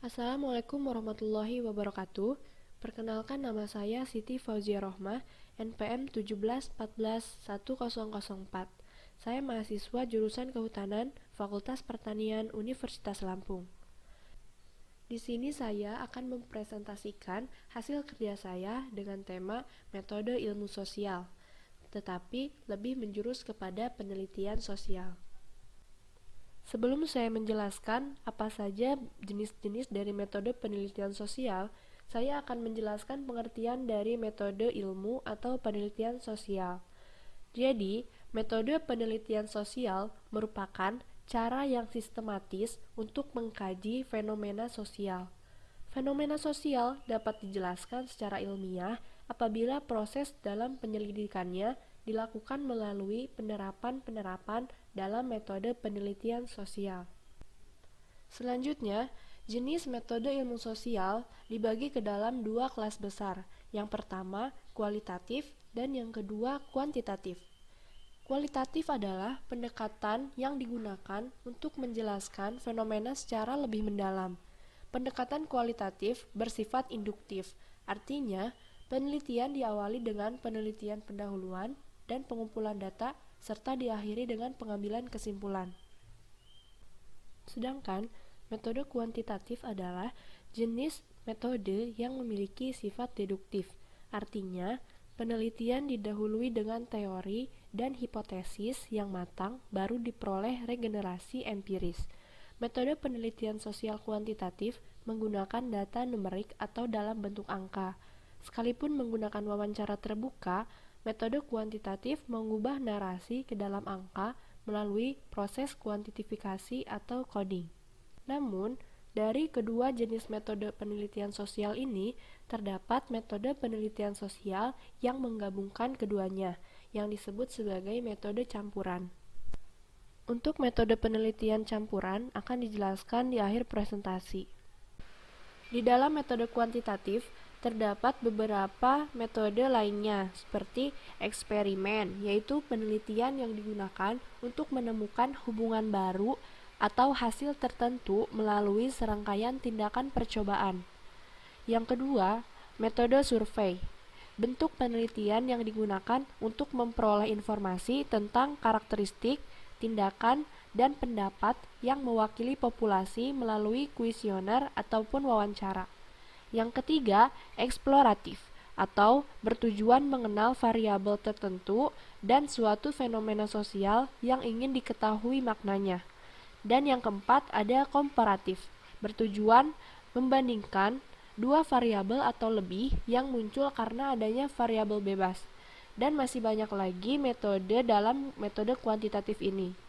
Assalamualaikum warahmatullahi wabarakatuh. Perkenalkan, nama saya Siti Fauzia Rohmah, NPM 17141104. Saya mahasiswa jurusan Kehutanan, Fakultas Pertanian Universitas Lampung. Di sini saya akan mempresentasikan hasil kerja saya dengan tema metode ilmu sosial, tetapi lebih menjurus kepada penelitian sosial. Sebelum saya menjelaskan apa saja jenis-jenis dari metode penelitian sosial, saya akan menjelaskan pengertian dari metode ilmu atau penelitian sosial. Jadi, metode penelitian sosial merupakan cara yang sistematis untuk mengkaji fenomena sosial. Fenomena sosial dapat dijelaskan secara ilmiah apabila proses dalam penyelidikannya dilakukan melalui penerapan-penerapan dalam metode penelitian sosial. Selanjutnya, jenis metode ilmu sosial dibagi ke dalam dua kelas besar. Yang pertama, kualitatif, dan yang kedua, kuantitatif. Kualitatif adalah pendekatan yang digunakan untuk menjelaskan fenomena secara lebih mendalam. Pendekatan kualitatif bersifat induktif, artinya penelitian diawali dengan penelitian pendahuluan dan pengumpulan data serta diakhiri dengan pengambilan kesimpulan. Sedangkan metode kuantitatif adalah jenis metode yang memiliki sifat deduktif, artinya penelitian didahului dengan teori dan hipotesis yang matang baru diperoleh regenerasi empiris. Metode penelitian sosial kuantitatif menggunakan data numerik atau dalam bentuk angka. Sekalipun menggunakan wawancara terbuka, metode kuantitatif mengubah narasi ke dalam angka melalui proses kuantifikasi atau coding. Namun, dari kedua jenis metode penelitian sosial ini, terdapat metode penelitian sosial yang menggabungkan keduanya, yang disebut sebagai metode campuran. Untuk metode penelitian campuran akan dijelaskan di akhir presentasi. Di dalam metode kuantitatif, terdapat beberapa metode lainnya, seperti eksperimen, yaitu penelitian yang digunakan untuk menemukan hubungan baru atau hasil tertentu melalui serangkaian tindakan percobaan. Yang kedua, metode survei. Bentuk penelitian yang digunakan untuk memperoleh informasi tentang karakteristik, tindakan, dan pendapat yang mewakili populasi melalui kuesioner ataupun wawancara. Yang ketiga, eksploratif, atau bertujuan mengenal variabel tertentu dan suatu fenomena sosial yang ingin diketahui maknanya. Dan yang keempat, ada komparatif, bertujuan membandingkan dua variabel atau lebih yang muncul karena adanya variabel bebas. Dan masih banyak lagi metode dalam metode kuantitatif ini.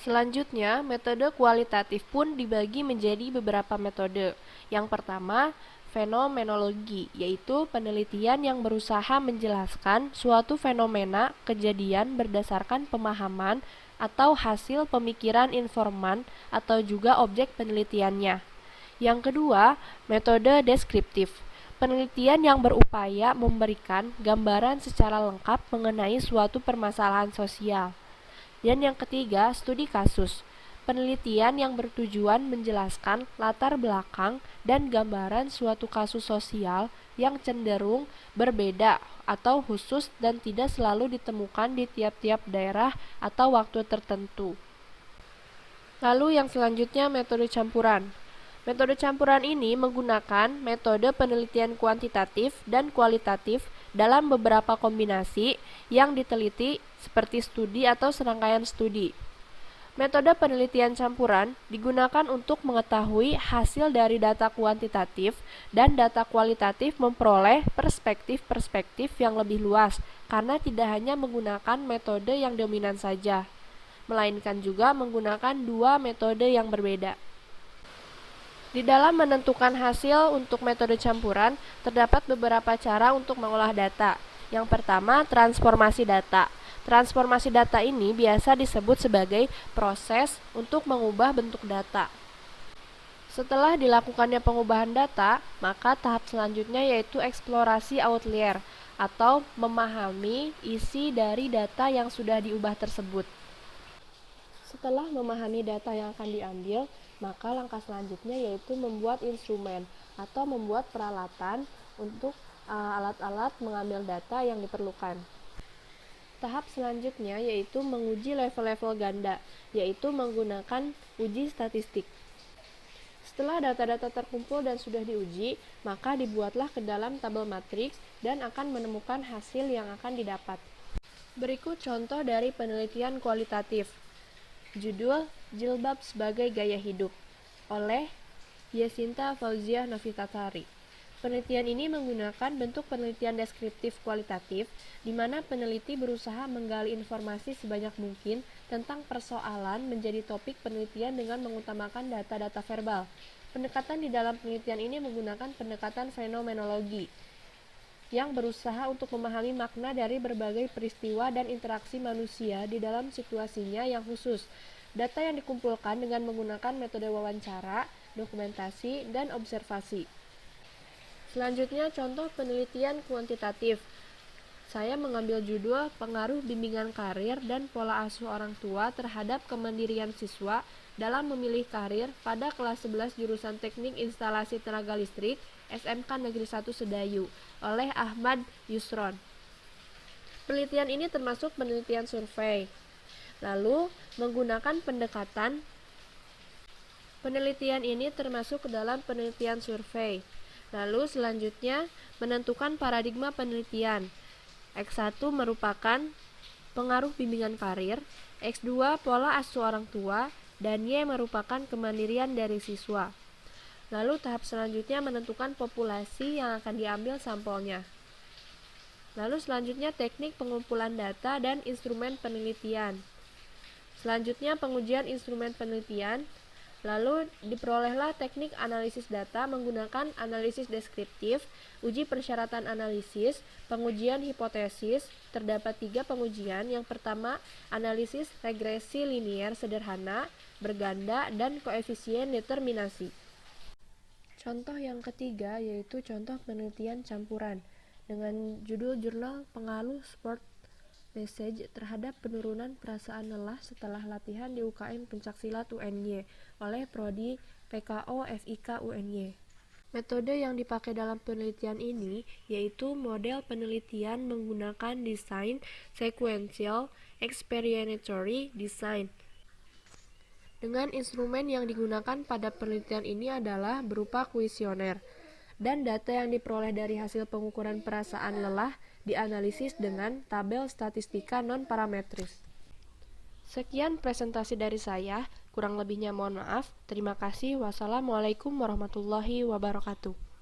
Selanjutnya, metode kualitatif pun dibagi menjadi beberapa metode. Yang pertama, fenomenologi, yaitu penelitian yang berusaha menjelaskan suatu fenomena kejadian berdasarkan pemahaman atau hasil pemikiran informan atau juga objek penelitiannya. Yang kedua, metode deskriptif, penelitian yang berupaya memberikan gambaran secara lengkap mengenai suatu permasalahan sosial. Dan yang ketiga, studi kasus, penelitian yang bertujuan menjelaskan latar belakang dan gambaran suatu kasus sosial yang cenderung berbeda atau khusus dan tidak selalu ditemukan di tiap-tiap daerah atau waktu tertentu. Lalu yang selanjutnya, metode campuran. Metode campuran ini menggunakan metode penelitian kuantitatif dan kualitatif dalam beberapa kombinasi yang diteliti seperti studi atau serangkaian studi. Metode penelitian campuran digunakan untuk mengetahui hasil dari data kuantitatif dan data kualitatif memperoleh perspektif-perspektif yang lebih luas karena tidak hanya menggunakan metode yang dominan saja, melainkan juga menggunakan dua metode yang berbeda. Di dalam menentukan hasil untuk metode campuran, terdapat beberapa cara untuk mengolah data. Yang pertama, transformasi data. Transformasi data ini biasa disebut sebagai proses untuk mengubah bentuk data. Setelah dilakukannya pengubahan data, maka tahap selanjutnya yaitu eksplorasi outlier atau memahami isi dari data yang sudah diubah tersebut. Setelah memahami data yang akan diambil, maka langkah selanjutnya yaitu membuat instrumen atau membuat peralatan untuk alat-alat mengambil data yang diperlukan. Tahap selanjutnya yaitu menguji level-level ganda, yaitu menggunakan uji statistik. Setelah data-data terkumpul dan sudah diuji, maka dibuatlah ke dalam tabel matriks dan akan menemukan hasil yang akan didapat. Berikut contoh dari penelitian kualitatif. Judul Jilbab sebagai Gaya Hidup oleh Yesinta Fauziah Novitasari. Penelitian ini menggunakan bentuk penelitian deskriptif kualitatif, di mana peneliti berusaha menggali informasi sebanyak mungkin tentang persoalan menjadi topik penelitian dengan mengutamakan data-data verbal. Pendekatan di dalam penelitian ini menggunakan pendekatan fenomenologi, yang berusaha untuk memahami makna dari berbagai peristiwa dan interaksi manusia di dalam situasinya yang khusus. Data yang dikumpulkan dengan menggunakan metode wawancara, dokumentasi, dan observasi. Selanjutnya, contoh penelitian kuantitatif. Saya mengambil judul Pengaruh Bimbingan Karir dan Pola Asuh Orang Tua terhadap Kemandirian Siswa dalam Memilih Karir pada kelas 11 jurusan Teknik Instalasi Tenaga Listrik SMK Negeri 1 Sedayu oleh Ahmad Yusron. Penelitian ini termasuk penelitian survei. Lalu, menggunakan pendekatan penelitian ini termasuk ke dalam penelitian survei. Lalu selanjutnya, menentukan paradigma penelitian. X1 merupakan pengaruh bimbingan karir, X2 pola asuh orang tua, dan Y merupakan kemandirian dari siswa. Lalu tahap selanjutnya menentukan populasi yang akan diambil sampelnya. Lalu selanjutnya teknik pengumpulan data dan instrumen penelitian. Selanjutnya pengujian instrumen penelitian. Lalu diperolehlah teknik analisis data menggunakan analisis deskriptif, uji persyaratan analisis, pengujian hipotesis. Terdapat 3 pengujian. Yang pertama, analisis regresi linier sederhana, berganda, dan koefisien determinasi. Contoh yang ketiga yaitu contoh penelitian campuran dengan judul Jurnal Pengaruh Sport Message terhadap penurunan perasaan lelah setelah latihan di UKM Pencaksilat UNY oleh Prodi PKO FIK UNY. Metode yang dipakai dalam penelitian ini yaitu model penelitian menggunakan desain sequential explanatory design. Dengan instrumen yang digunakan pada penelitian ini adalah berupa kuesioner, dan data yang diperoleh dari hasil pengukuran perasaan lelah dianalisis dengan tabel statistika non-parametris. Sekian presentasi dari saya, kurang lebihnya mohon maaf. Terima kasih. Wassalamualaikum warahmatullahi wabarakatuh.